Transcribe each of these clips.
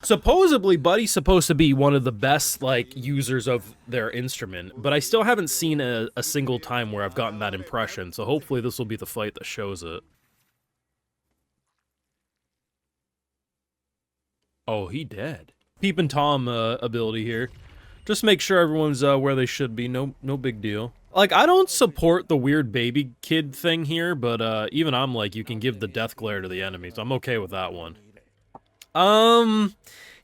Supposedly, Buddy's supposed to be one of the best, like, users of their instrument, but I still haven't seen a single time where I've gotten that impression, so hopefully this will be the fight that shows it. Oh, he dead. Peep and Tom ability here. Just make sure everyone's where they should be, no big deal. Like, I don't support the weird baby kid thing here, but even I'm like, you can give the death glare to the enemies. I'm okay with that one.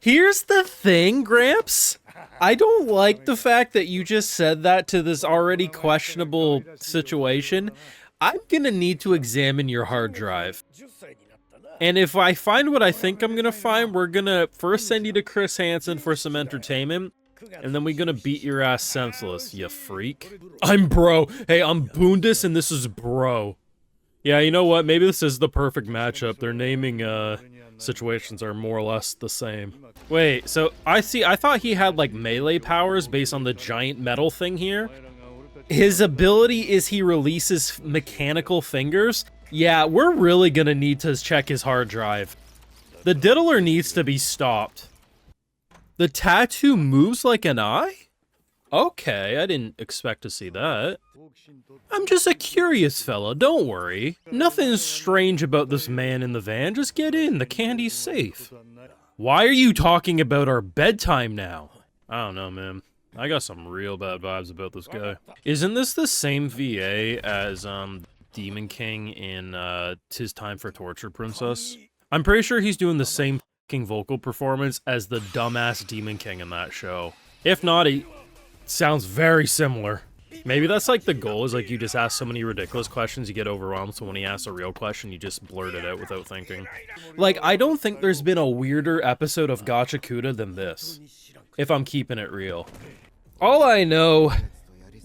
Here's the thing, Gramps. I don't like the fact that you just said that to this already questionable situation. I'm gonna need to examine your hard drive. And if I find what I think I'm gonna find, we're gonna first send you to Chris Hansen for some entertainment, and then we're gonna beat your ass senseless, you freak. I'm bro. Hey, I'm Boondus, and this is bro. Yeah, you know what? Maybe this is the perfect matchup. Their naming, situations are more or less the same. Wait, so I thought he had like melee powers based on the giant metal thing here. His ability is he releases mechanical fingers. Yeah, we're really gonna need to check his hard drive. The diddler needs to be stopped. The tattoo moves like an eye? Okay, I didn't expect to see that. I'm just a curious fella, don't worry. Nothing strange about this man in the van, just get in, the candy's safe. Why are you talking about our bedtime now? I don't know, man. I got some real bad vibes about this guy. Isn't this the same VA as, Demon King in, 'Tis Time for Torture Princess? I'm pretty sure he's doing the same fucking vocal performance as the dumbass Demon King in that show. If not, he sounds very similar. Maybe that's like the goal, is like you just ask so many ridiculous questions, you get overwhelmed, so when he asks a real question, you just blurt it out without thinking. Like, I don't think there's been a weirder episode of Gachiakuta than this, if I'm keeping it real. All I know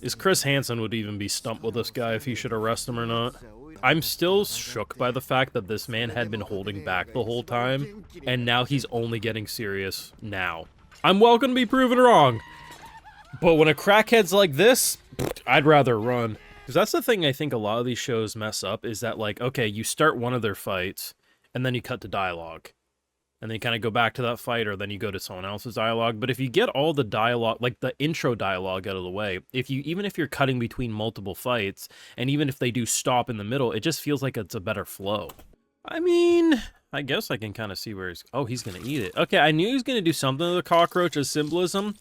is Chris Hansen would even be stumped with this guy if he should arrest him or not. I'm still shook by the fact that this man had been holding back the whole time, and now he's only getting serious now. I'm welcome to be proven wrong, but when a crackhead's like this, I'd rather run. Because that's the thing I think a lot of these shows mess up, is that, like, okay, you start one of their fights, and then you cut to dialogue. And then you kind of go back to that fight, or then you go to someone else's dialogue. But if you get all the dialogue, like the intro dialogue out of the way, even if you're cutting between multiple fights, and even if they do stop in the middle, it just feels like it's a better flow. I mean, I guess I can kind of see where he's... Oh, he's gonna eat it. Okay, I knew he was gonna do something to the cockroach as symbolism.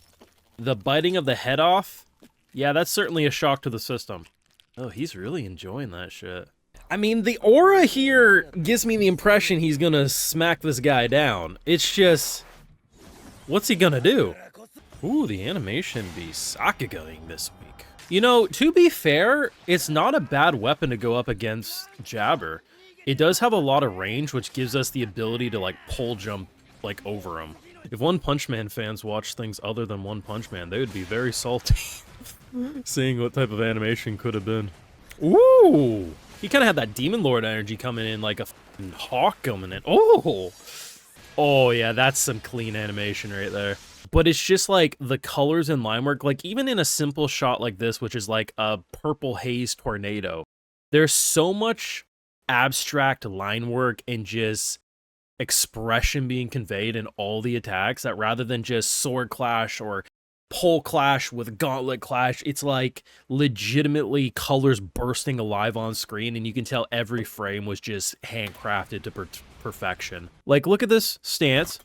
The biting of the head off? Yeah, that's certainly a shock to the system. Oh, he's really enjoying that shit. I mean, the aura here gives me the impression he's gonna smack this guy down. It's just... what's he gonna do? Ooh, the animation be Sakugaing this week. You know, to be fair, it's not a bad weapon to go up against Jabber. It does have a lot of range, which gives us the ability to, like, pole jump, like, over him. If One Punch Man fans watch things other than One Punch Man, they would be very salty. Seeing what type of animation could have been. Ooh! He kind of had that Demon Lord energy coming in, like a f***ing hawk coming in. Oh! Oh, yeah, that's some clean animation right there. But it's just, like, the colors and line work, like, even in a simple shot like this, which is like a purple haze tornado, there's so much abstract line work and just expression being conveyed in all the attacks that rather than just sword clash or pole clash with gauntlet clash, it's like legitimately colors bursting alive on screen, and you can tell every frame was just handcrafted to perfection. Like, look at this stance.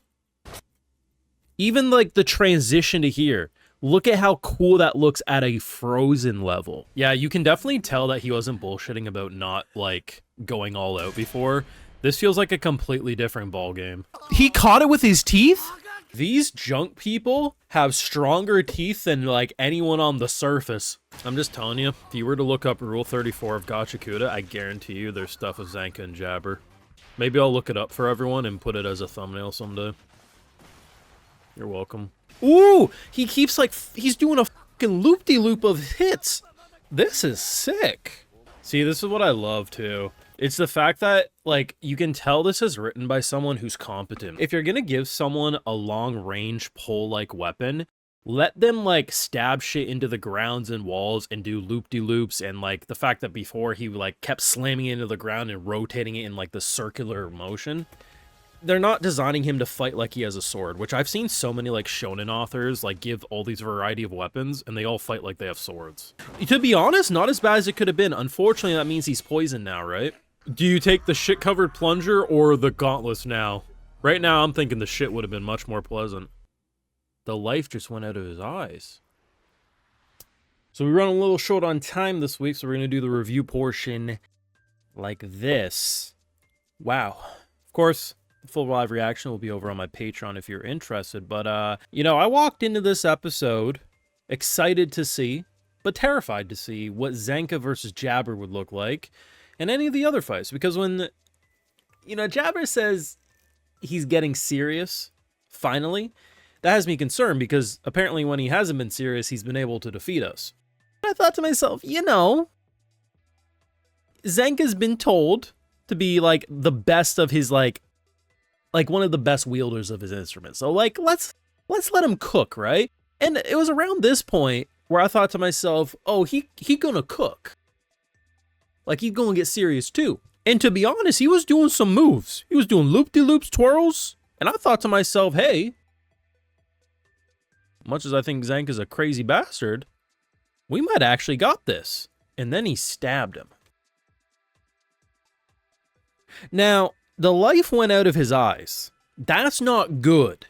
Even like the transition to here, look at how cool that looks at a frozen level. Yeah, you can definitely tell that he wasn't bullshitting about not like going all out before. This feels like a completely different ballgame. He caught it with his teeth? These junk people have stronger teeth than, like, anyone on the surface. I'm just telling you, if you were to look up Rule 34 of Gachiakuta, I guarantee you there's stuff with ZANKA and Jabber. Maybe I'll look it up for everyone and put it as a thumbnail someday. You're welcome. Ooh! He keeps, like, he's doing a fucking loop-de-loop of hits! This is sick! See, this is what I love, too. It's the fact that, like, you can tell this is written by someone who's competent. If you're gonna give someone a long-range pole-like weapon, let them, like, stab shit into the grounds and walls and do loop-de-loops, and, like, the fact that before he, like, kept slamming it into the ground and rotating it in, like, the circular motion. they're not designing him to fight like he has a sword, which I've seen so many like shonen authors like give all these variety of weapons and they all fight like they have swords. To be honest, not as bad as it could have been. Unfortunately, that means he's poisoned now, right? Do you take the shit-covered plunger or the gauntlets now? Right now, I'm thinking the shit would have been much more pleasant. The life just went out of his eyes. So we run a little short on time this week, so we're going to do the review portion like this. Wow. Of course, the full live reaction will be over on my Patreon if you're interested. But, you know, I walked into this episode excited to see, but terrified to see what ZANKA versus Jabber would look like and any of the other fights. Because when, you know, Jabber says he's getting serious, finally, that has me concerned because apparently when he hasn't been serious, he's been able to defeat us. I thought to myself, you know, ZANKA's been told to be like the best of his like one of the best wielders of his instrument. So like let's let him cook, right? And it was around this point where I thought to myself, oh, he gonna cook. Like he's gonna get serious too. And to be honest, he was doing some moves. He was doing loop-de-loops, twirls, and I thought to myself, hey, much as I think ZANKA's a crazy bastard, we might actually got this. And then he stabbed him. Now, the life went out of his eyes. That's not good.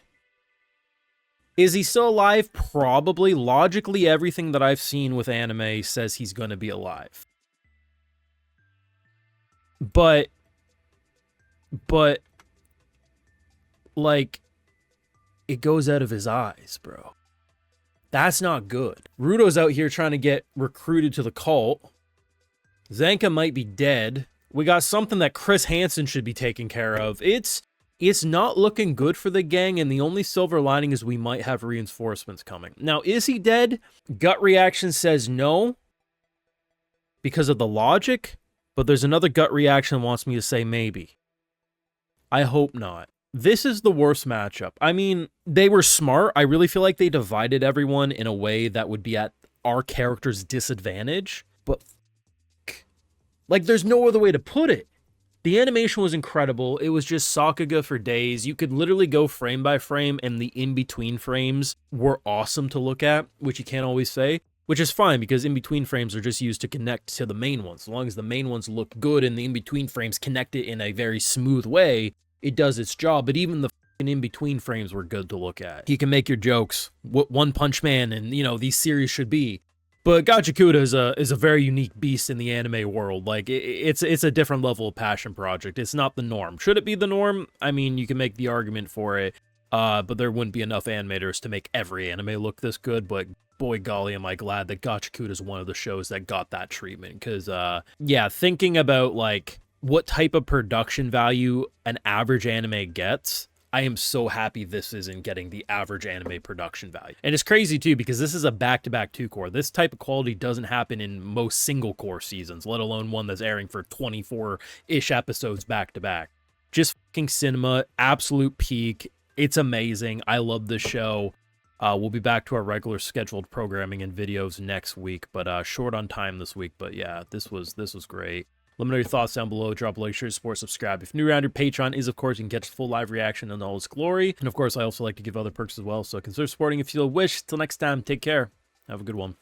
Is he still alive? Probably. Logically, everything that I've seen with anime says he's going to be alive. But, like, it goes out of his eyes, bro. That's not good. Rudo's out here trying to get recruited to the cult. ZANKA might be dead. We got something that Chris Hansen should be taking care of. It's not looking good for the gang, and the only silver lining is we might have reinforcements coming. Now, is he dead? Gut reaction says no because of the logic, but there's another gut reaction that wants me to say maybe. I hope not. This is the worst matchup. I mean, they were smart. I really feel like they divided everyone in a way that would be at our character's disadvantage. But, like, there's no other way to put it. The animation was incredible. It was just Sakuga for days. You could literally go frame by frame, and the in-between frames were awesome to look at, which you can't always say. Which is fine, because in-between frames are just used to connect to the main ones. As long as the main ones look good and the in-between frames connect it in a very smooth way, it does its job. But even the in-between frames were good to look at. You can make your jokes, what One Punch Man and, you know, these series should be. But Gachiakuta is a very unique beast in the anime world. Like, it's a different level of passion project. It's not the norm. Should it be the norm? I mean, you can make the argument for it. But there wouldn't be enough animators to make every anime look this good. But boy golly, am I glad that Gachiakuta is one of the shows that got that treatment. Because, yeah, thinking about, like, what type of production value an average anime gets, I am so happy this isn't getting the average anime production value. And it's crazy, too, because this is a back-to-back 2-core. This type of quality doesn't happen in most single-core seasons, let alone one that's airing for 24-ish episodes back-to-back. Just fucking cinema, absolute peak. It's amazing. I love this show. We'll be back to our regular scheduled programming and videos next week, but short on time this week. But yeah, this was great. Let me know your thoughts down below. Drop a like, share, support, subscribe. If you're new around, your Patreon is, of course, you can catch the full live reaction in all its glory. And of course, I also like to give other perks as well, so consider supporting if you wish. Till next time, take care. Have a good one.